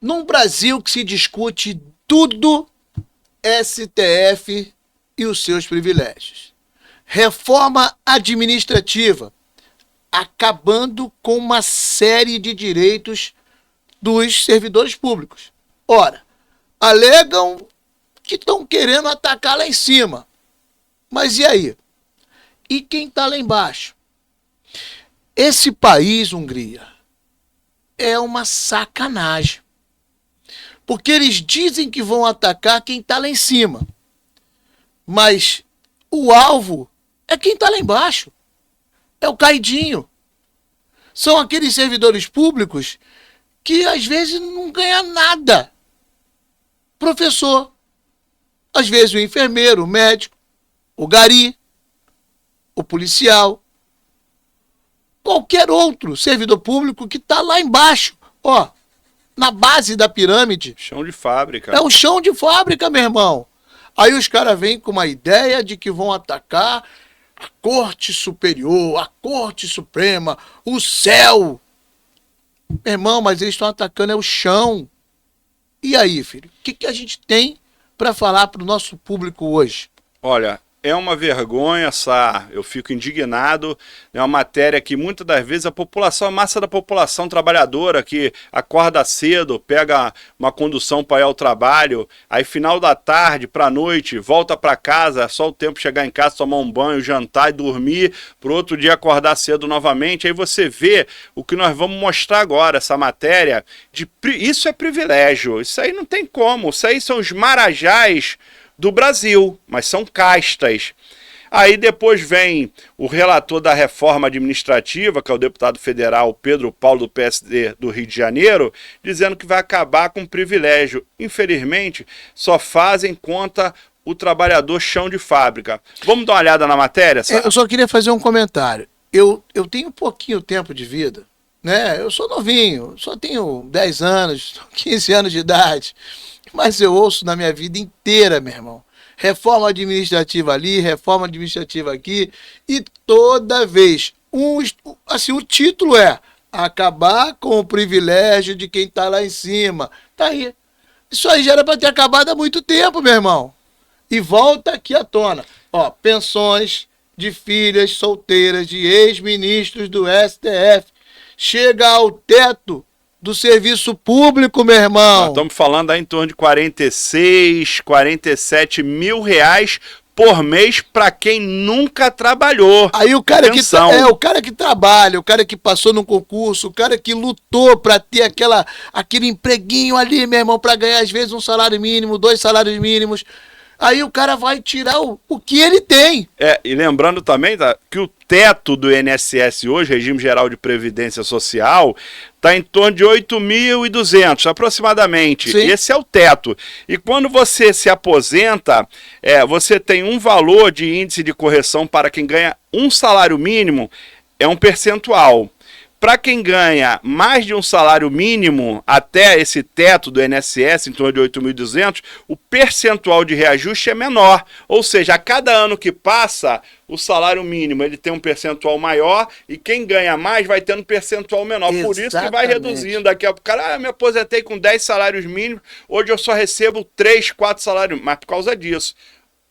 Num Brasil que se discute tudo, STF e os seus privilégios. Reforma administrativa, acabando com uma série de direitos dos servidores públicos. Ora, alegam que estão querendo atacar lá em cima. Mas e aí? E quem está lá embaixo? Esse país, Hungria, é uma sacanagem. Porque eles dizem que vão atacar quem está lá em cima. Mas o alvo é quem está lá embaixo. É o caidinho. São aqueles servidores públicos que às vezes não ganham nada. Professor, às vezes o enfermeiro, o médico, o gari, o policial, qualquer outro servidor público que está lá embaixo, ó, na base da pirâmide. Chão de fábrica. É um chão de fábrica, meu irmão. Aí os caras vêm com uma ideia de que vão atacar a Corte Superior, a Corte Suprema, o céu. Meu irmão, mas eles estão atacando é o chão. E aí, filho? O que a gente tem para falar para o nosso público hoje? Olha, é uma vergonha, eu fico indignado. É uma matéria que muitas das vezes a população, a massa da população trabalhadora que acorda cedo, pega uma condução para ir ao trabalho, aí final da tarde para noite, volta para casa, só o tempo chegar em casa, tomar um banho, jantar e dormir, para o outro dia acordar cedo novamente. Aí você vê o que nós vamos mostrar agora, essa matéria, isso é privilégio, isso aí não tem como, isso aí são os marajás do Brasil, mas são castas. Aí depois vem o relator da reforma administrativa, que é o deputado federal Pedro Paulo, do PSD do Rio de Janeiro, dizendo que vai acabar com o privilégio. Infelizmente, só fazem conta o trabalhador chão de fábrica. Vamos dar uma olhada na matéria? Eu só queria fazer um comentário. Eu tenho pouquinho tempo de vida, né? Eu sou novinho, só tenho 10 anos, 15 anos de idade. Mas eu ouço na minha vida inteira, meu irmão. Reforma administrativa ali, reforma administrativa aqui. E toda vez, assim, o título é acabar com o privilégio de quem está lá em cima. Tá aí. Isso aí já era para ter acabado há muito tempo, meu irmão. E volta aqui à tona. Ó, pensões de filhas solteiras de ex-ministros do STF. Chega ao teto do serviço público, meu irmão. Nós estamos falando aí em torno de 46, 47 mil reais por mês para quem nunca trabalhou. Aí o cara o cara que trabalha, o cara que passou no concurso, o cara que lutou para ter aquele empreguinho ali, meu irmão, para ganhar às vezes um salário mínimo, 2 salários mínimos. Aí o cara vai tirar o que ele tem. E lembrando também que o teto do INSS hoje, Regime Geral de Previdência Social, está em torno de 8.200 aproximadamente. Sim. Esse é o teto. E quando você se aposenta, você tem um valor de índice de correção para quem ganha um salário mínimo, é um percentual. Para quem ganha mais de um salário mínimo, até esse teto do INSS, em torno de 8.200, o percentual de reajuste é menor. Ou seja, a cada ano que passa, o salário mínimo ele tem um percentual maior e quem ganha mais vai tendo um percentual menor. Exatamente. Por isso que vai reduzindo. Daqui a pouco, cara, me aposentei com 10 salários mínimos, hoje eu só recebo 3, 4 salários, mas por causa disso.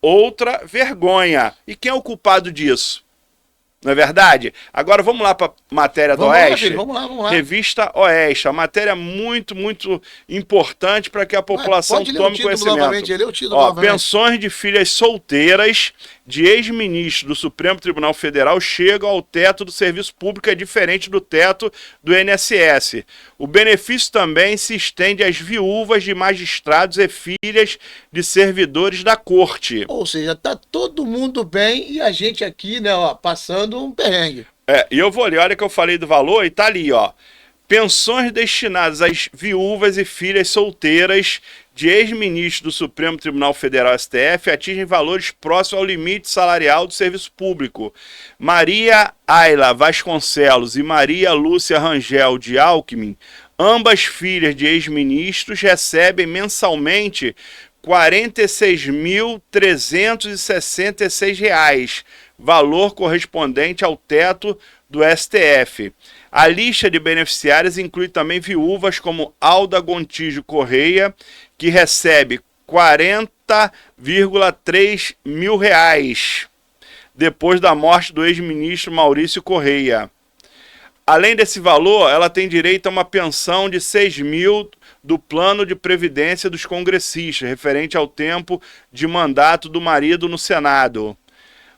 Outra vergonha. E quem é o culpado disso? Não é verdade? Agora vamos lá para a matéria do Oeste. Vamos lá. Revista Oeste. A matéria é muito, muito importante para que a população tome conhecimento. Pensões de filhas solteiras de ex-ministros do Supremo Tribunal Federal chegam ao teto do serviço público, é diferente do teto do INSS. O benefício também se estende às viúvas de magistrados e filhas de servidores da corte. Ou seja, tá todo mundo bem e a gente aqui, né, ó, passando um perrengue. E eu vou ler, olha que eu falei do valor e tá ali, ó. Pensões destinadas às viúvas e filhas solteiras de ex-ministros do Supremo Tribunal Federal STF atingem valores próximos ao limite salarial do serviço público. Maria Ayla Vasconcelos e Maria Lúcia Rangel de Alckmin, ambas filhas de ex-ministros, recebem mensalmente R$ 46.366, valor correspondente ao teto do STF. A lista de beneficiários inclui também viúvas como Alda Gontijo Correia, que recebe 40,3 mil reais depois da morte do ex-ministro Maurício Correia. Além desse valor, ela tem direito a uma pensão de 6 mil do plano de previdência dos congressistas, referente ao tempo de mandato do marido no Senado.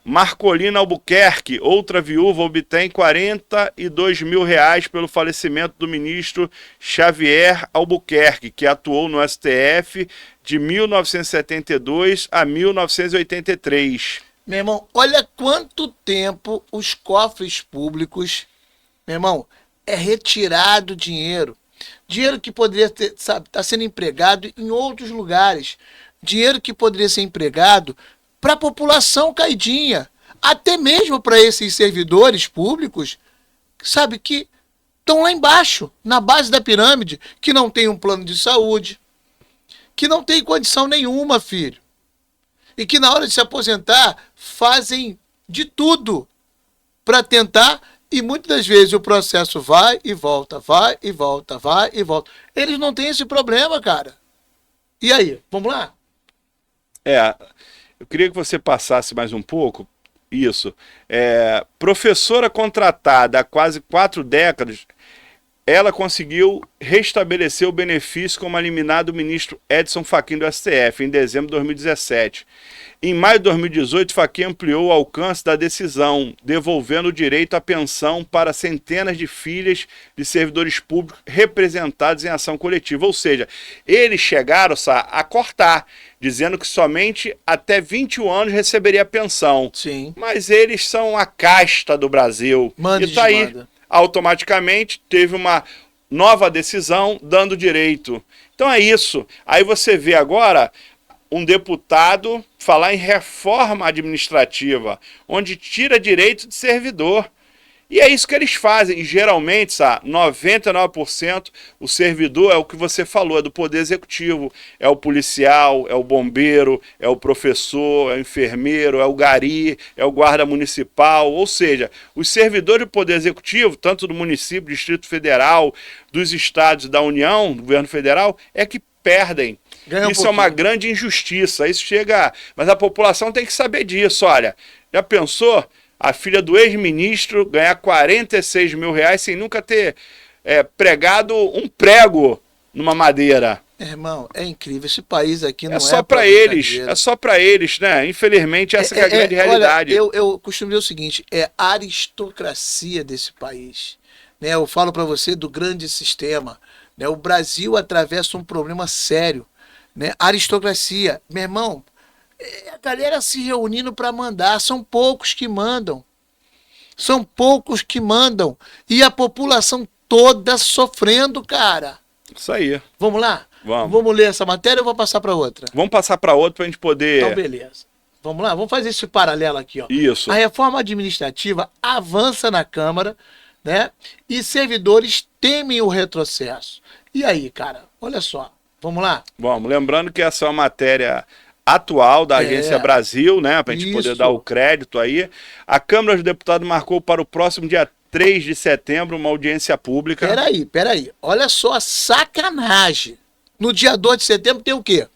Marcolina Albuquerque, outra viúva, obtém 42 mil reais pelo falecimento do ministro Xavier Albuquerque, que atuou no STF de 1972 a 1983. Meu irmão, olha quanto tempo os cofres públicos, meu irmão, é retirado dinheiro. Dinheiro que poderia ter, sabe, tá sendo empregado em outros lugares. Dinheiro que poderia ser empregado para a população caidinha. Até mesmo para esses servidores públicos, sabe, que estão lá embaixo, na base da pirâmide, que não tem um plano de saúde, que não tem condição nenhuma, filho. E que na hora de se aposentar, fazem de tudo para tentar, e muitas das vezes o processo vai e volta, vai e volta, vai e volta. Eles não têm esse problema, cara. E aí, vamos lá? Eu queria que você passasse mais um pouco isso. Professora contratada há quase 4 décadas, ela conseguiu restabelecer o benefício como eliminado o ministro Edson Fachin do STF, em dezembro de 2017. Em maio de 2018, Fachin ampliou o alcance da decisão, devolvendo o direito à pensão para centenas de filhas de servidores públicos representados em ação coletiva. Ou seja, eles chegaram a cortar, dizendo que somente até 21 anos receberia pensão. Sim. Mas eles são a casta do Brasil. Manda e tá aí. manda. Automaticamente teve uma nova decisão dando direito. Então é isso. Aí você vê agora um deputado falar em reforma administrativa, onde tira direito de servidor. E é isso que eles fazem. E geralmente, 99% o servidor é o que você falou, é do Poder Executivo. É o policial, é o bombeiro, é o professor, é o enfermeiro, é o gari, é o guarda municipal. Ou seja, os servidores do Poder Executivo, tanto do município, Distrito Federal, dos estados da União, do governo federal, é que perdem. Isso é uma grande injustiça. Isso chega... Mas a população tem que saber disso. Olha, já pensou... A filha do ex-ministro ganhar 46 mil reais sem nunca ter pregado um prego numa madeira. Irmão, é incrível. Esse país aqui não é só para eles. É só para eles, né? Infelizmente, essa é a grande realidade. Olha, eu costumo dizer o seguinte, é a aristocracia desse país. Né? Eu falo para você do grande sistema. Né? O Brasil atravessa um problema sério. Né? Aristocracia. Meu irmão, a galera se reunindo para mandar, são poucos que mandam. São poucos que mandam. E a população toda sofrendo, cara. Isso aí. Vamos lá? Vamos. Vamos ler essa matéria ou vou passar para outra? Vamos passar para outra para a gente poder... Então, beleza. Vamos lá? Vamos fazer esse paralelo aqui, ó. Isso. A reforma administrativa avança na Câmara, né? E servidores temem o retrocesso. E aí, cara? Olha só. Vamos lá? Vamos. Lembrando que essa é uma matéria... atual da Agência Brasil, né, para a gente poder dar o crédito aí. A Câmara dos Deputados marcou para o próximo dia 3 de setembro uma audiência pública. Peraí. Olha só a sacanagem. No dia 2 de setembro tem o quê?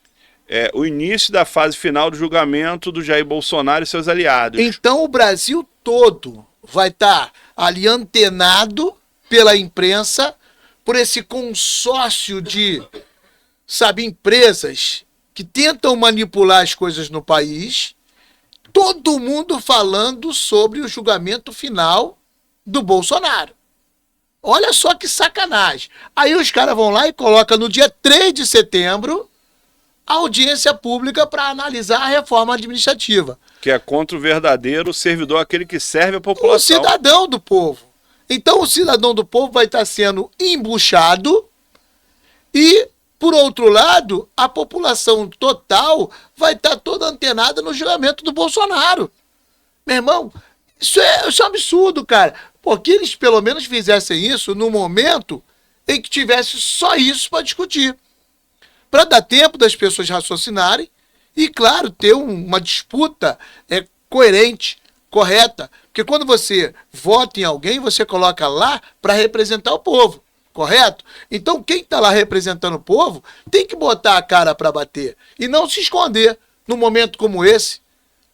O início da fase final do julgamento do Jair Bolsonaro e seus aliados. Então o Brasil todo vai estar ali antenado pela imprensa por esse consórcio de, empresas que tentam manipular as coisas no país, todo mundo falando sobre o julgamento final do Bolsonaro. Olha só que sacanagem. Aí os caras vão lá e colocam no dia 3 de setembro a audiência pública para analisar a reforma administrativa. Que é contra o verdadeiro servidor, aquele que serve a população. O cidadão do povo. Então o cidadão do povo vai estar sendo embuchado e... por outro lado, a população total vai estar toda antenada no julgamento do Bolsonaro. Meu irmão, isso é um absurdo, cara. Porque eles pelo menos fizessem isso no momento em que tivesse só isso para discutir. Para dar tempo das pessoas raciocinarem e, claro, ter uma disputa coerente, correta, Porque quando você vota em alguém, você coloca lá para representar o povo, correto? Então quem está lá representando o povo tem que botar a cara para bater e não se esconder num momento como esse.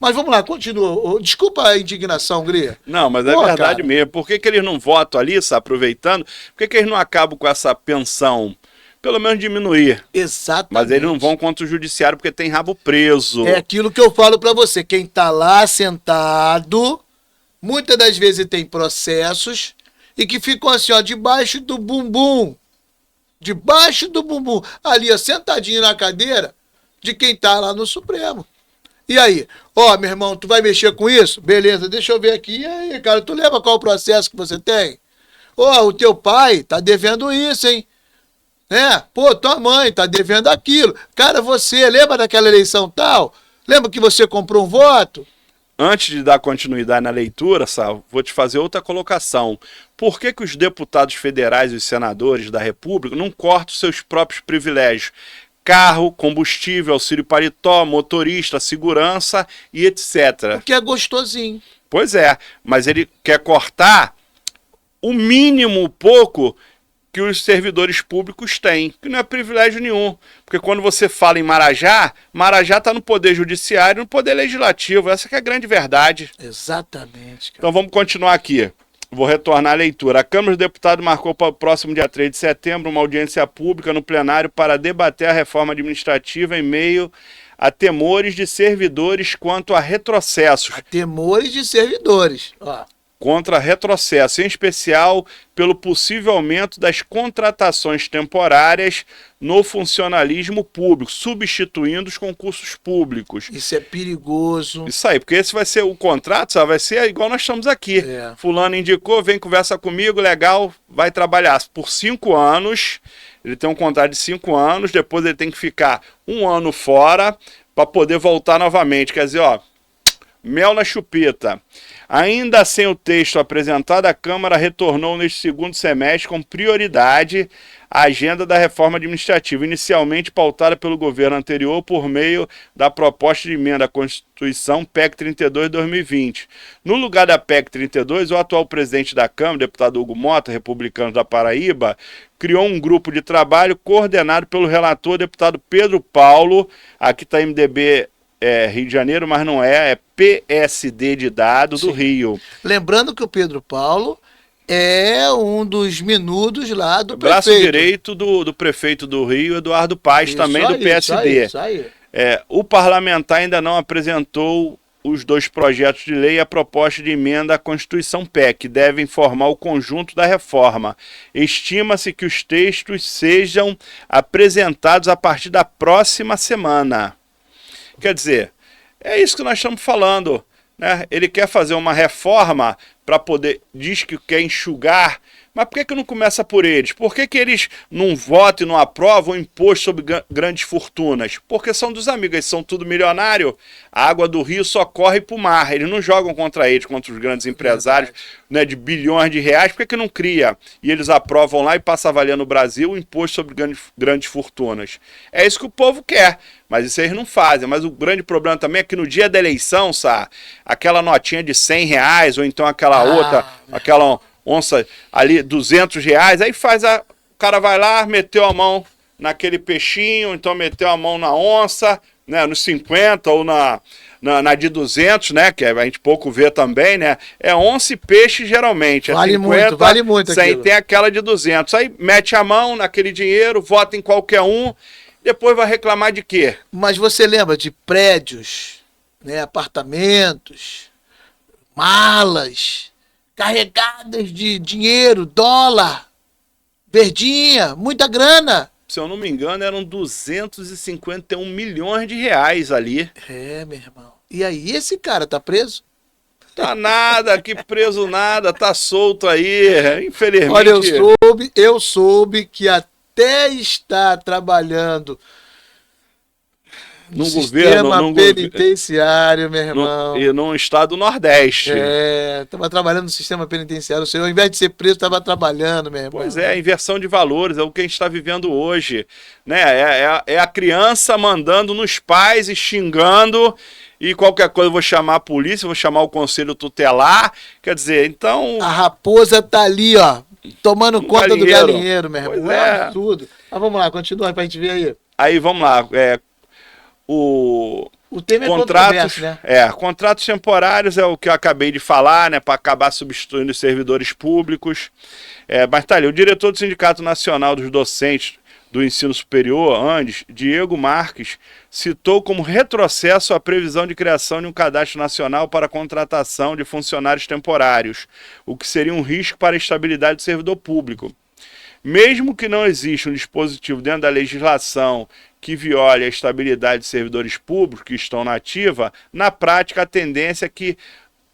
Mas vamos lá, continua. Desculpa a indignação, Gria. Não, mas é Pô, verdade cara. mesmo. Por que eles não votam ali, aproveitando? Por que eles não acabam com essa pensão? Pelo menos diminuir. Exatamente. Mas eles não vão contra o judiciário porque tem rabo preso. É aquilo que eu falo para você. Quem está lá sentado, muitas das vezes tem processos e que ficam assim, ó, debaixo do bumbum. Debaixo do bumbum. Ali, ó, sentadinho na cadeira de quem está lá no Supremo. E aí? Ó, meu irmão, tu vai mexer com isso? Beleza, deixa eu ver aqui. E aí, cara, tu lembra qual o processo que você tem? Ó, o teu pai tá devendo isso, hein? Pô, tua mãe tá devendo aquilo. Cara, você lembra daquela eleição tal? Lembra que você comprou um voto? Antes de dar continuidade na leitura, Sal, vou te fazer outra colocação. Por que os deputados federais e os senadores da República não cortam seus próprios privilégios? Carro, combustível, auxílio paletó, motorista, segurança e etc. Porque é gostosinho. Pois é, mas ele quer cortar o mínimo pouco que os servidores públicos têm, que não é privilégio nenhum. Porque quando você fala em Marajá, Marajá está no poder judiciário e no poder legislativo. Essa que é a grande verdade. Exatamente, cara. Então vamos continuar aqui. Vou retornar à leitura. A Câmara dos Deputados marcou para o próximo dia 3 de setembro uma audiência pública no plenário para debater a reforma administrativa em meio a temores de servidores quanto a retrocessos. A temores de servidores. Ó. Contra retrocesso, em especial pelo possível aumento das contratações temporárias no funcionalismo público, substituindo os concursos públicos. Isso é perigoso. Isso aí, porque esse vai ser o contrato, sabe? Vai ser igual nós estamos aqui. É. Fulano indicou, vem, conversa comigo, legal, vai trabalhar por 5 anos. Ele tem um contrato de 5 anos, depois ele tem que ficar 1 ano fora para poder voltar novamente. Quer dizer, ó, mel na chupeta. Ainda sem o texto apresentado, a Câmara retornou neste segundo semestre com prioridade à agenda da reforma administrativa, inicialmente pautada pelo governo anterior por meio da proposta de emenda à Constituição PEC 32/2020. No lugar da PEC 32, o atual presidente da Câmara, deputado Hugo Mota, republicano da Paraíba, criou um grupo de trabalho coordenado pelo relator, deputado Pedro Paulo, aqui está MDB Rio de Janeiro, mas não é PSD de Dado do Rio. Lembrando que o Pedro Paulo é um dos menudos lá do Braço prefeito. direito do prefeito do Rio, Eduardo Paes, Isso também aí, do PSD. Isso aí. O parlamentar ainda não apresentou os 2 projetos de lei e a proposta de emenda à Constituição PEC, que devem formar o conjunto da reforma. Estima-se que os textos sejam apresentados a partir da próxima semana. Quer dizer, é isso que nós estamos falando, né? Ele quer fazer uma reforma para poder, diz que quer enxugar, mas por que não começa por eles? Por que eles não votam e não aprovam o imposto sobre grandes fortunas? Porque são dos amigos, eles são tudo milionário, a água do rio só corre para o mar, eles não jogam contra eles, contra os grandes empresários, né, de bilhões de reais, por que não cria? E eles aprovam lá e passa a valer no Brasil o imposto sobre grandes fortunas. É isso que o povo quer, mas isso eles não fazem. Mas o grande problema também é que no dia da eleição, aquela notinha de R$100, ou então aquela outra, aquela onça ali, R$200, aí o cara vai lá, meteu a mão naquele peixinho, então meteu a mão na onça, né, nos 50 ou na de 200, né, que a gente pouco vê também, né, é onça e peixe geralmente, vale 50, vale muito sem aquilo. tem aquela de 200, aí mete a mão naquele dinheiro, vota em qualquer um, depois vai reclamar de quê? Mas você lembra de prédios, né, apartamentos, malas, carregadas de dinheiro, dólar, verdinha, muita grana. Se eu não me engano, eram 251 milhões de reais ali. Meu irmão. E aí, esse cara tá preso? Tá nada, que preso nada, tá solto aí, infelizmente. Olha, eu soube que até está trabalhando num sistema governo, penitenciário, meu irmão. e num estado do Nordeste. Estava trabalhando no sistema penitenciário. O senhor, ao invés de ser preso, estava trabalhando, meu irmão. Pois é, a inversão de valores, é o que a gente está vivendo hoje. Né? É a criança mandando nos pais e xingando, e qualquer coisa eu vou chamar a polícia, vou chamar o conselho tutelar. Quer dizer, então... A raposa tá ali, ó, tomando conta do galinheiro, meu irmão. Pois é. Absurdo. Mas vamos lá, continua pra gente ver aí. Aí, vamos lá. O tema é contratos, né? Contratos temporários é o que eu acabei de falar, né, para acabar substituindo os servidores públicos. Mas tá ali, o diretor do Sindicato Nacional dos Docentes do Ensino Superior, Andes, Diego Marques, citou como retrocesso a previsão de criação de um cadastro nacional para a contratação de funcionários temporários, o que seria um risco para a estabilidade do servidor público. Mesmo que não exista um dispositivo dentro da legislação que viole a estabilidade de servidores públicos que estão na ativa, na prática a tendência é que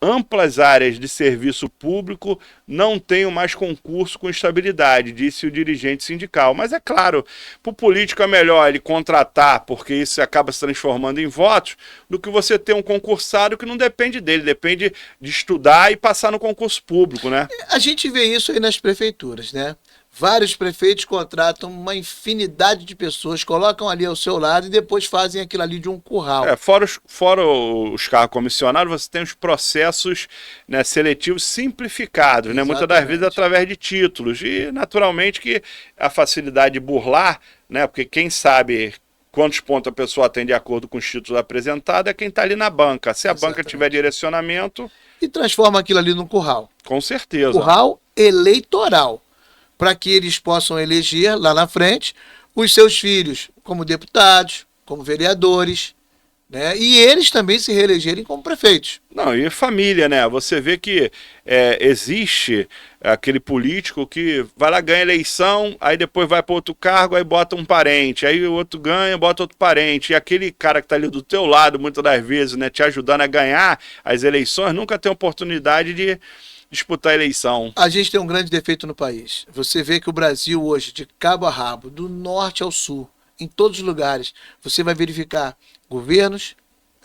amplas áreas de serviço público não tenham mais concurso com estabilidade, disse o dirigente sindical. Mas é claro, para o político é melhor ele contratar, porque isso acaba se transformando em votos, do que você ter um concursado que não depende dele, depende de estudar e passar no concurso público, né? A gente vê isso aí nas prefeituras, né? Vários prefeitos contratam uma infinidade de pessoas, colocam ali ao seu lado e depois fazem aquilo ali de um curral. Fora os cargos comissionados, você tem os processos, né, seletivos simplificados, né? Muitas das vezes através de títulos. E, naturalmente, que a facilidade de burlar, né? Porque quem sabe quantos pontos a pessoa tem de acordo com os títulos apresentados é quem está ali na banca. Se a banca tiver direcionamento... E transforma aquilo ali num curral. Com certeza. Curral eleitoral, para que eles possam eleger lá na frente os seus filhos como deputados, como vereadores, né? E eles também se reelegerem como prefeitos. Não, e família, né? Você vê que existe aquele político que vai lá, ganha eleição, aí depois vai para outro cargo, aí bota um parente, aí o outro ganha, bota outro parente, e aquele cara que está ali do teu lado, muitas das vezes, né, te ajudando a ganhar as eleições, nunca tem oportunidade de disputar a eleição. A gente tem um grande defeito no país. Você vê que o Brasil hoje, de cabo a rabo, do norte ao sul, em todos os lugares, você vai verificar governos,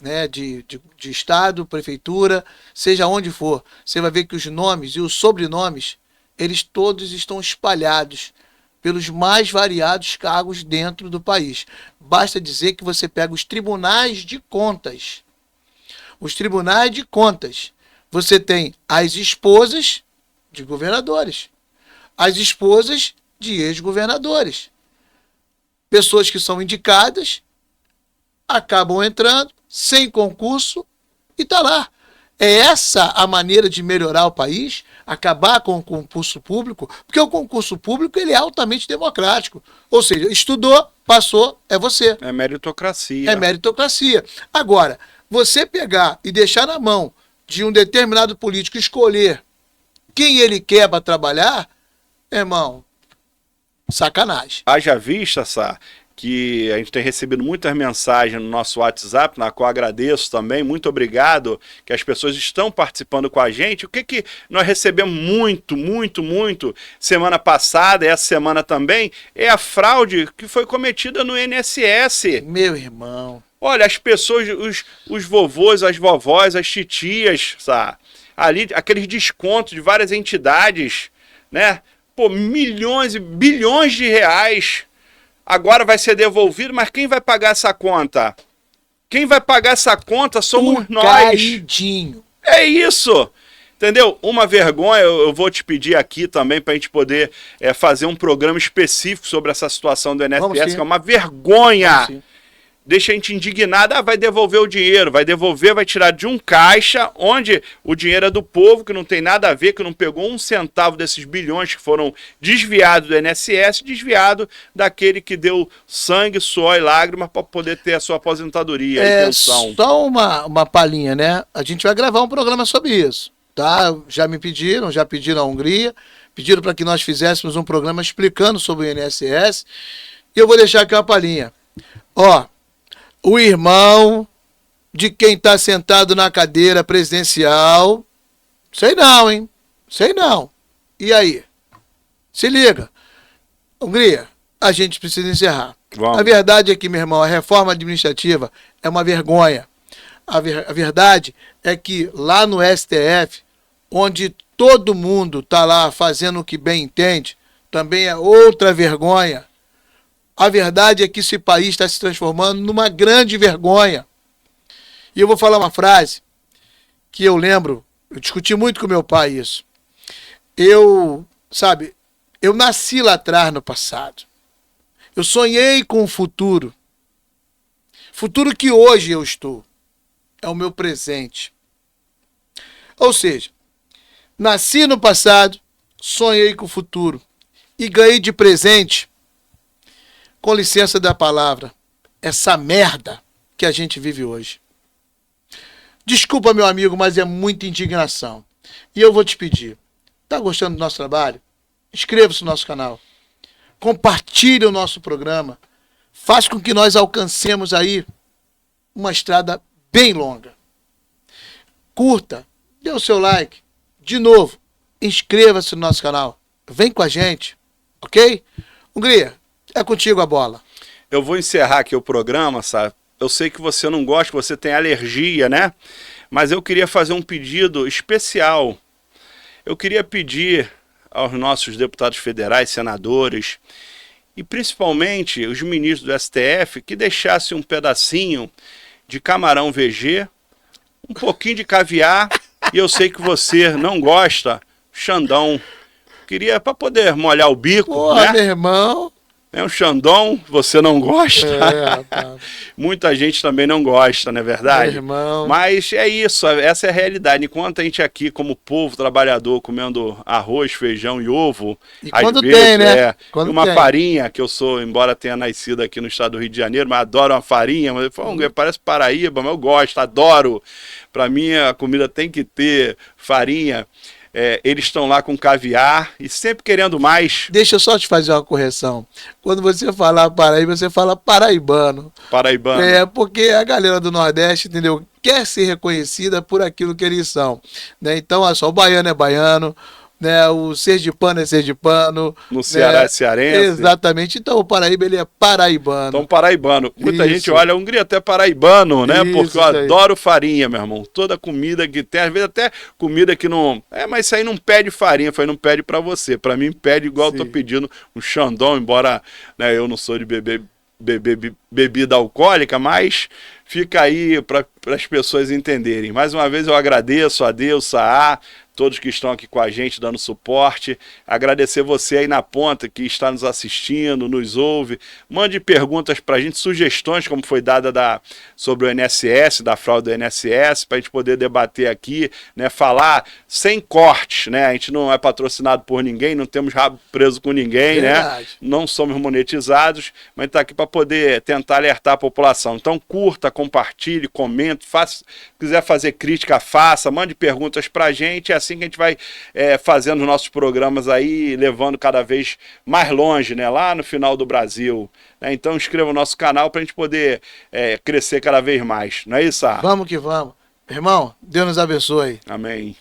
né, de estado, prefeitura, seja onde for, você vai ver que os nomes e os sobrenomes, eles todos estão espalhados pelos mais variados cargos dentro do país. Basta dizer que você pega os tribunais de contas. Os tribunais de contas. Você tem as esposas de governadores, as esposas de ex-governadores. Pessoas que são indicadas, acabam entrando, sem concurso, e está lá. É essa a maneira de melhorar o país, acabar com o concurso público, porque o concurso público ele é altamente democrático. Ou seja, estudou, passou, é você. É meritocracia. É meritocracia. Agora, você pegar e deixar na mão de um determinado político escolher quem ele quer para trabalhar, irmão, sacanagem. Haja vista, Sá, que a gente tem recebido muitas mensagens no nosso WhatsApp, na qual agradeço também, muito obrigado, que as pessoas estão participando com a gente. O que nós recebemos muito, semana passada, essa semana também, é a fraude que foi cometida no INSS. Meu irmão. Olha, as pessoas, os vovôs, as vovós, as titias, sabe? Ali, aqueles descontos de várias entidades, né? Pô, milhões e bilhões de reais. Agora vai ser devolvido, mas quem vai pagar essa conta? Quem vai pagar essa conta somos nós. Caidinho. É isso. Entendeu? Uma vergonha, eu vou te pedir aqui também para a gente poder fazer um programa específico sobre essa situação do INSS, que é uma vergonha. Deixa a gente indignado, vai devolver o dinheiro, vai tirar de um caixa, onde o dinheiro é do povo, que não tem nada a ver, que não pegou um centavo desses bilhões que foram desviados do INSS, desviado daquele que deu sangue, suor e lágrimas para poder ter a sua aposentadoria e pensão. Só uma palhinha, né? A gente vai gravar um programa sobre isso, tá? Já pediram a Hungria, pediram para que nós fizéssemos um programa explicando sobre o INSS, e eu vou deixar aqui uma palhinha. Ó, o irmão de quem está sentado na cadeira presidencial, sei não, hein? Sei não. E aí? Se liga. Hungria, a gente precisa encerrar. Vamos. A verdade é que, meu irmão, a reforma administrativa é uma vergonha. A verdade é que lá no STF, onde todo mundo está lá fazendo o que bem entende, também é outra vergonha. A verdade é que esse país está se transformando numa grande vergonha. E eu vou falar uma frase que eu lembro, eu discuti muito com meu pai isso. Eu nasci lá atrás no passado. Eu sonhei com o futuro. Futuro que hoje eu estou. É o meu presente. Ou seja, nasci no passado, sonhei com o futuro e ganhei de presente, com licença da palavra, essa merda que a gente vive hoje. Desculpa, meu amigo, mas é muita indignação. E eu vou te pedir, tá gostando do nosso trabalho? Inscreva-se no nosso canal. Compartilhe o nosso programa. Faz com que nós alcancemos aí uma estrada bem longa. Curta, dê o seu like. De novo, inscreva-se no nosso canal. Vem com a gente, ok? Hungria, é contigo a bola. Eu vou encerrar aqui o programa, sabe? Eu sei que você não gosta, que você tem alergia, né? Mas eu queria fazer um pedido especial. Eu queria pedir aos nossos deputados federais, senadores e principalmente os ministros do STF que deixassem um pedacinho de camarão VG, um pouquinho de caviar, e eu sei que você não gosta, Xandão. Queria para poder molhar o bico, Porra, né? meu irmão. É um Xandão, você não gosta? Rapaz. Muita gente também não gosta, não é verdade? Meu irmão. Mas é isso, essa é a realidade. Enquanto a gente aqui, como povo trabalhador, comendo arroz, feijão e ovo, E às quando vezes, tem, né? Quando e uma tem. farinha, que eu sou, embora tenha nascido aqui no estado do Rio de Janeiro, mas adoro uma farinha, mas parece Paraíba, mas eu gosto, adoro. Para mim, a comida tem que ter farinha. Eles estão lá com caviar e sempre querendo mais. Deixa eu só te fazer uma correção. Quando você falar Paraíba, você fala paraibano. Paraibano. Porque a galera do Nordeste, entendeu? Quer ser reconhecida por aquilo que eles são. Né? Então, olha só, o baiano é baiano, né? O sergipano é sergipano. No Ceará né? é cearense. Exatamente. Então, o Paraíba, ele é paraibano. Então, paraibano. Muita Isso. gente olha, a Hungria até paraibano, né? Isso, Porque eu isso aí. adoro farinha, meu irmão. Toda comida que tem, às vezes até comida que não... mas isso aí não pede farinha, foi não pede pra você. Pra mim, pede igual Sim. eu tô pedindo um Xandão, embora né, eu não sou de beber bebida alcoólica, mas fica aí para as pessoas entenderem. Mais uma vez eu agradeço a Deus, a todos que estão aqui com a gente dando suporte, agradecer você aí na ponta que está nos assistindo, nos ouve, mande perguntas para a gente, sugestões como foi dada sobre o INSS, da fraude do INSS, para a gente poder debater aqui, né, falar sem cortes, né, a gente não é patrocinado por ninguém, não temos rabo preso com ninguém, Verdade. né, não somos monetizados, mas está aqui para poder tentar alertar a população. Então curta, compartilhe, comente, se quiser fazer crítica, faça, mande perguntas para a gente, é assim que a gente vai fazendo os nossos programas aí, levando cada vez mais longe, né, lá no final do Brasil. Né? Então inscreva no nosso canal para a gente poder crescer cada vez mais. Não é isso, Sá? Vamos que vamos. Irmão, Deus nos abençoe. Amém.